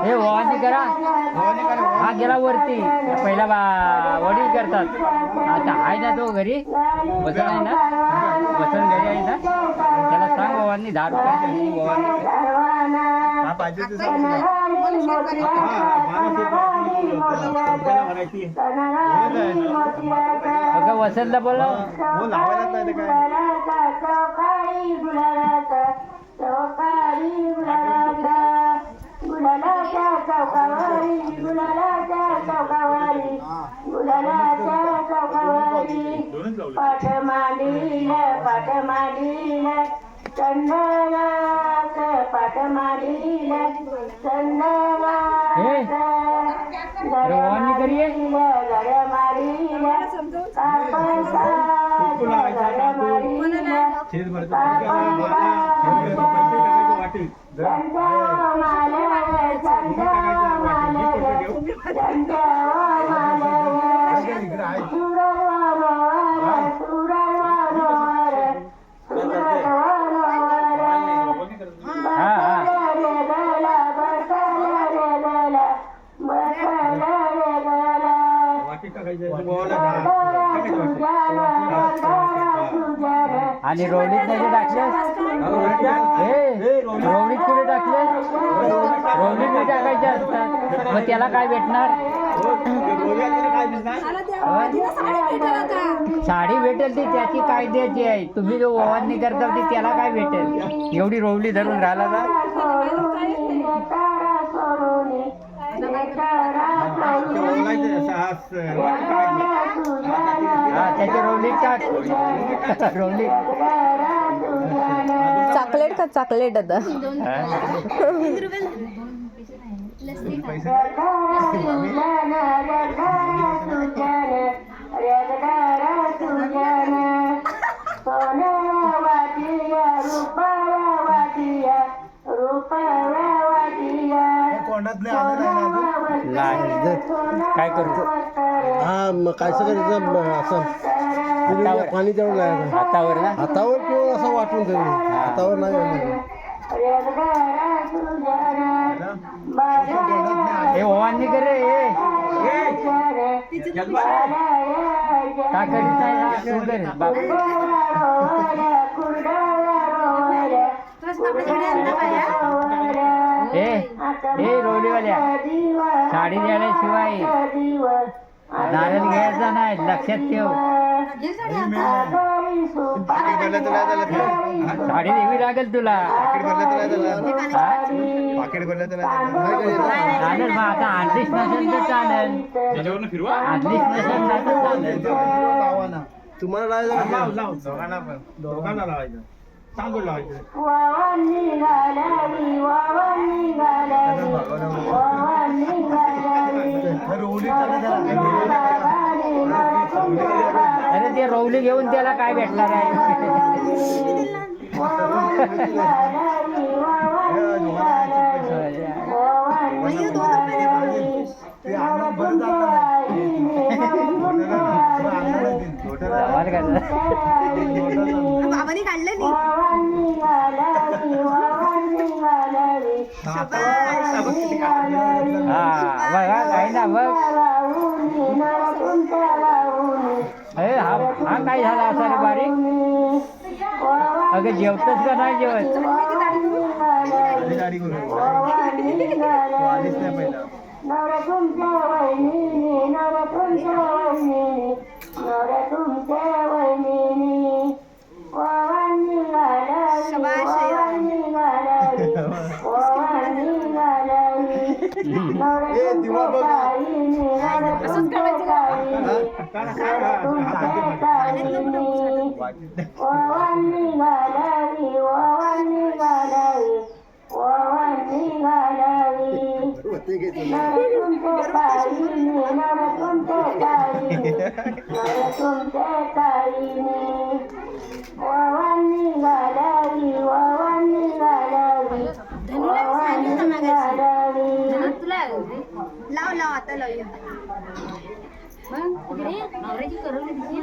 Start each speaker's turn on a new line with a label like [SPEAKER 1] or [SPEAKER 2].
[SPEAKER 1] हे वॉनी करा. हा गेला वरती. पहिला वडील करतात. आता आहे ना तो घरी बसन आहे ना, बसन घरी आहे ना, त्याला सांग वॉनी 10 रुपयाची वॉनी अगं वसंतला बोला
[SPEAKER 2] गुलालाच्या चौकावारी गुलालाच्या चौकावारी गुलालाच्या चौकावारी पाठ मांडील चंदनाच पाठ मांडील चंदनाच
[SPEAKER 1] रवानी करिए
[SPEAKER 2] गड्या मारील कापसा गड्या मारील
[SPEAKER 1] आणि रोवणीत नाही टाकलेस. रोवणीत कुठे टाकलेस? रोवणीत नाही टाकायचे असतात. मग त्याला काय भेटणार? साडी भेटेल ती त्याची कायद्याची आहे. तुम्ही जो ओवानी करता ती त्याला काय भेटेल? एवढी रोवली धरून राहिला का? त्याची रोवलीत टाक. रोवली
[SPEAKER 3] चॉकलेट का चॉकलेट आता
[SPEAKER 1] काय करतो?
[SPEAKER 4] हा मग काय करायचं असं पाणी तेवढं लागायचं
[SPEAKER 1] हातावर ना,
[SPEAKER 4] हातावर किंवा असं वाटून तरी हातावर नाही
[SPEAKER 1] हे ओवानी कर रे. काय करीत आहे बाप? हे रोवलीवाल्या साडी द्यायशिवाय नारळ घ्यायचा नाही, लक्षात ठेव. साडी देवी लागेल तुला. चालेल मग आता आणलीच नसेल तर चालेल. आणलीच नसेल तर चालेल.
[SPEAKER 4] तुम्हाला
[SPEAKER 2] सांगून लावायचं.
[SPEAKER 1] अरे ते रोवली घेऊन त्याला काय भेटणार आहे?
[SPEAKER 3] बाबांनी काढलं नाही.
[SPEAKER 1] हा बघा काही ना बघ. हा काय झाला असा रे बारीक? अगं जेवतच का नाही जेवत?
[SPEAKER 3] लाव आता लावूया.
[SPEAKER 5] मग तिकडे नवऱ्याची करवली दिसली